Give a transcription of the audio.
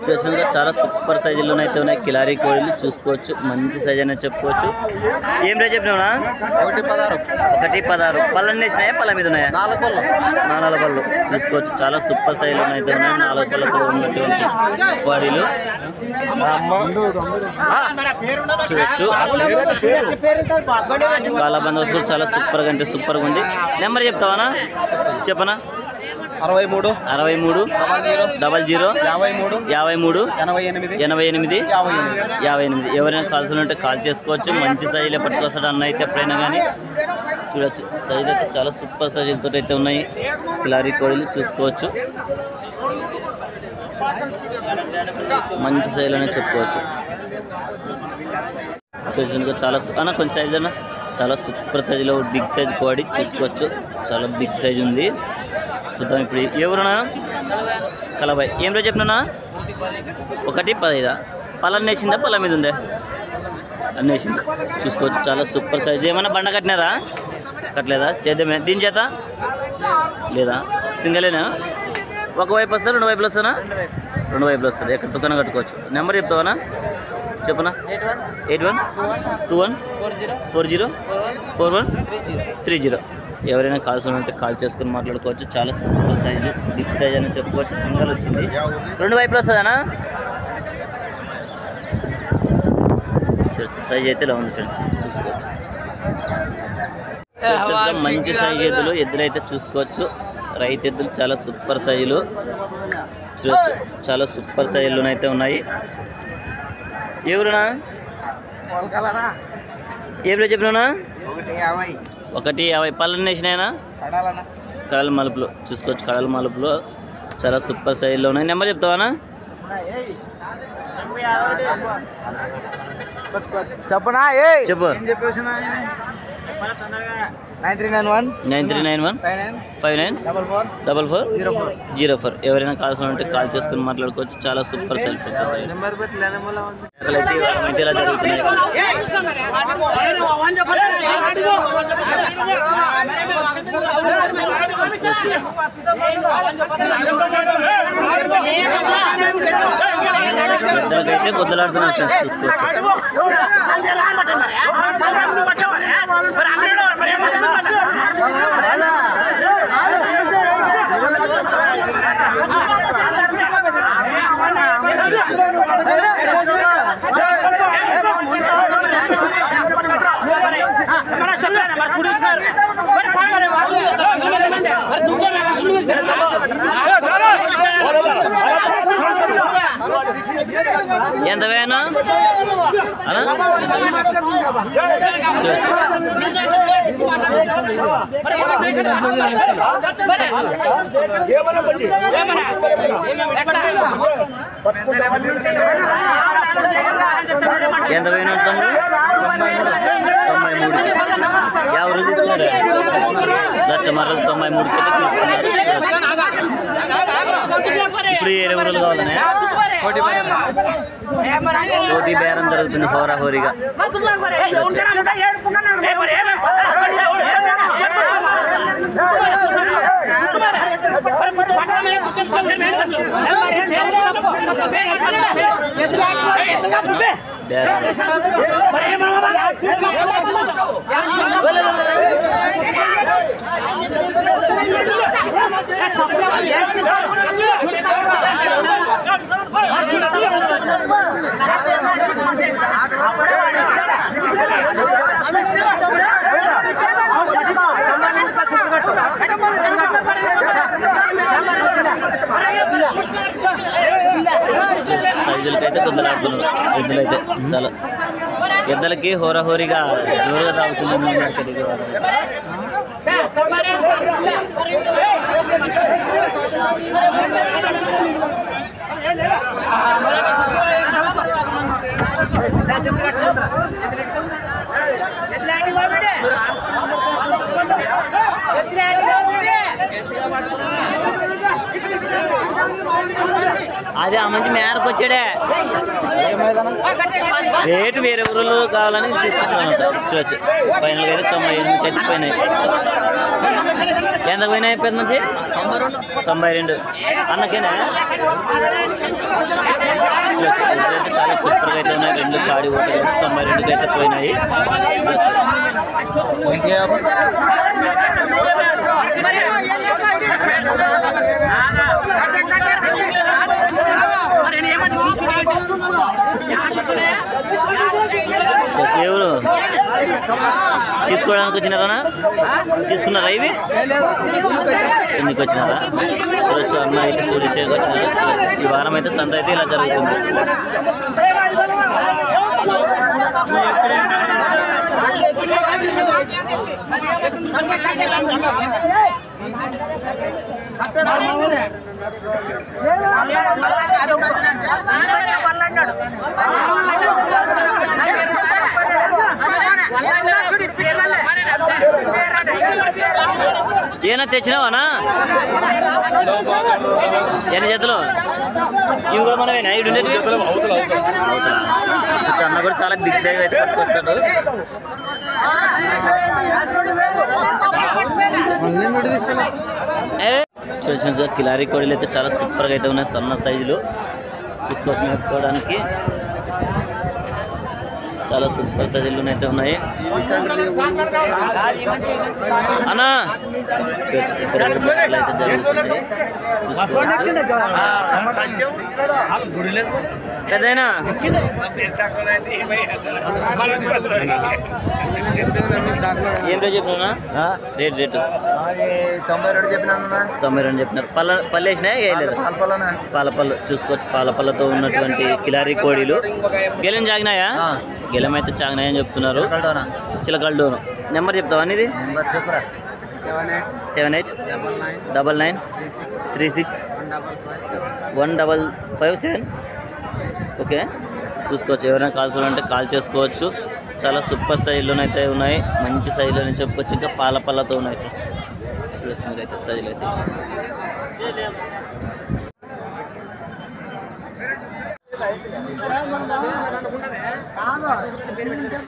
చూసినట్టుగా చాలా సూపర్ సైజుల్లోనే అయితే ఉన్నాయి కిలారీ కోడిలు చూసుకోవచ్చు. మంచి సైజ్ అనేది చెప్పుకోవచ్చు. ఏం రేట్ చెప్పినావునా? 1.16. 1.16. పళ్ళన్నీ వేసినాయా? పళ్ళ మీద ఉన్నాయా? 4 పళ్ళు. 4 పళ్ళు చూసుకోవచ్చు. చాలా సూపర్ సైజులో అయితే ఉన్నాయి. 4 పళ్ళతో ఉన్నటువంటి కోడిలు చూడొచ్చు. కాళ్ళ బందోబస్తు చాలా సూపర్గా అంటే సూపర్గా ఉంది. నెంబర్ చెప్తావానా? చెప్పనా? 63 00 53 88 58. ఎవరైనా కాల్సిన ఉంటే కాల్ చేసుకోవచ్చు. మంచి సైజులో పట్టుకొస్తాడు అన్న అయితే ఎప్పుడైనా కానీ చూడొచ్చు. సైజు అయితే చాలా సూపర్ సైజులతో అయితే ఉన్నాయి కిలారీ కోడిలు చూసుకోవచ్చు. మంచి సైజులోనే చెప్పుకోవచ్చు. చూసినందుకు చాలా అన్న కొంచెం సైజ్ అన్న చాలా సూపర్ సైజులో బిగ్ సైజ్ కోడి చూసుకోవచ్చు. చాలా బిగ్ సైజ్ ఉంది. చూద్దాం ఇప్పుడు. ఎవరునా? కలబాయ్. ఏం రోజు చెప్పినా? 1.15. పళ్ళని వేసిందా? పళ్ళ మీద ఉందా? అన్నీ వేసింది చూసుకోవచ్చు. చాలా సూపర్ సైజ్. ఏమన్నా బండ కట్టినారా? కట్టలేదా? సేద్యమే. దీని చేత లేదా? సింగలేనా? ఒకవైపు వస్తారా? 2 వైపులు వస్తానా? 2 వైపులు వస్తుంది. ఎక్కడ దుకాణం కట్టుకోవచ్చు. నెంబర్ చెప్తావనా? చెప్పనా? 8121404130. ఎవరైనా కాల్స్ ఉంటే కాల్ చేసుకుని మాట్లాడుకోవచ్చు. చాలా సూపర్ సైజు బిగ్ సైజ్ అని చెప్పుకోవచ్చు. సింగల్ వచ్చింది. 2 వైపులు వస్తుందనా? సైజ్ అయితే ఇలా ఉంది ఫ్రెండ్స్ చూసుకోవచ్చు. మంచి సైజు ఎద్దులు అయితే చూసుకోవచ్చు. రైతు ఎద్దులు చాలా సూపర్ సైజులు చూడొచ్చు. చాలా సూపర్ సైజులోనైతే ఉన్నాయి. ఎవరునా? ఏం చెప్పినా? 1.50. పళ్ళని వేసినాయనా? కడల మలుపులు చూసుకోవచ్చు. కడల మలుపులు చాలా సూపర్ సైజులో ఉన్నాయి. నెంబర్ చెప్తావానా? చెప్పనా? చెప్పు. 9391 594404. ఎవరైనా కాల్సిన ఉంటే కాల్ చేసుకుని మాట్లాడుకోవచ్చు. చాలా సూపర్ సెల్ఫ్ అయితే ఇలా జరుగుతున్నాయి. ఇద్దరికైతే గుద్దలాడుతున్నారు ఫ్రెండ్స్ చూసుకోవచ్చు. ఎంత వేనా? ఎంత వేనా? 93. ఎవరు తీసుకున్నారు? దచ్చమర్రలు 93 తీసుకున్నారు. ఇప్పుడు ఏ ఊరులు కావాలనే పోటీ బేరం జరుగుతుంది హోరాహోరీగా. సైజులకైతే గుద్దలాడుతున్నారు ఎద్దులైతే. చాలా ఎద్దులకి హోరాహోరీగా జోరుగా తాగుతుంది. అదే ఆ మంచి మేరకు వచ్చాడే రేటు వేరే ఊళ్ళో కావాలని తీసుకుంటాను. చూడొచ్చు. ఫైనల్గా అయితే 98 అయితే పోయినాయి. ఎంత పోయినాయి? పెద్ద మంచి 92. అన్నకేనా? సూపర్గా అయితే ఉన్నాయి. 2 కాడి ఓటలు 92కి అయితే పోయినాయి. ఎవరు తీసుకోవడానికి వచ్చినారా? తీసుకున్నారా? ఇవి చెన్నీకి వచ్చినారా? చూడొచ్చు అన్న అయితే టూరిస్ట్కి వచ్చినారు. ఈ వారం అయితే సంత అయితే ఇలా జరుగుతుంది. ఏనా తెచ్చినావానా? ఎన్ని జతలు? ఇవి కూడా మనమేనా? ఇవి ఉండేవి అన్న కూడా చాలా బిగ్ సైజ్ అయితే పట్టుకొస్తాడు. చూసి కిలారీ కోడీలు అయితే చాలా సూపర్గా అయితే ఉన్నాయి. సన్న సైజులు చూసుకోవచ్చు. మేపుకోవడానికి చాలా సూపర్ సైజులు అయితే ఉన్నాయి అన్నా. చూడొచ్చు ఇక్కడ అయితే జరుగుతుంది. పెద్దయినా ఏం రేట్ చెప్పినా? రేటు 92 చెప్పినా. 92 చెప్పినారు. పళ్ళు వేసినా వేయలేదు? పాలపళ్ళు చూసుకోవచ్చు. పాలపళ్ళతో ఉన్నటువంటి కిలారీ కోడీలు గెలం జాగినాయా? గెలం అయితే చాగినాయని చెప్తున్నారు. చిలకల డోను నెంబర్ చెప్తావా? అనేది 7899361557. ఓకే చూసుకోవచ్చు. ఎవరైనా కాల్స్ అంటే కాల్ చేసుకోవచ్చు. చాలా సూపర్ సైజులోనైతే ఉన్నాయి. మంచి సైజులోనే చెప్పుకోవచ్చు. ఇంకా పాలపళ్ళతో ఉన్నాయి. చూడొచ్చు మీరైతే సైజులు అయితే.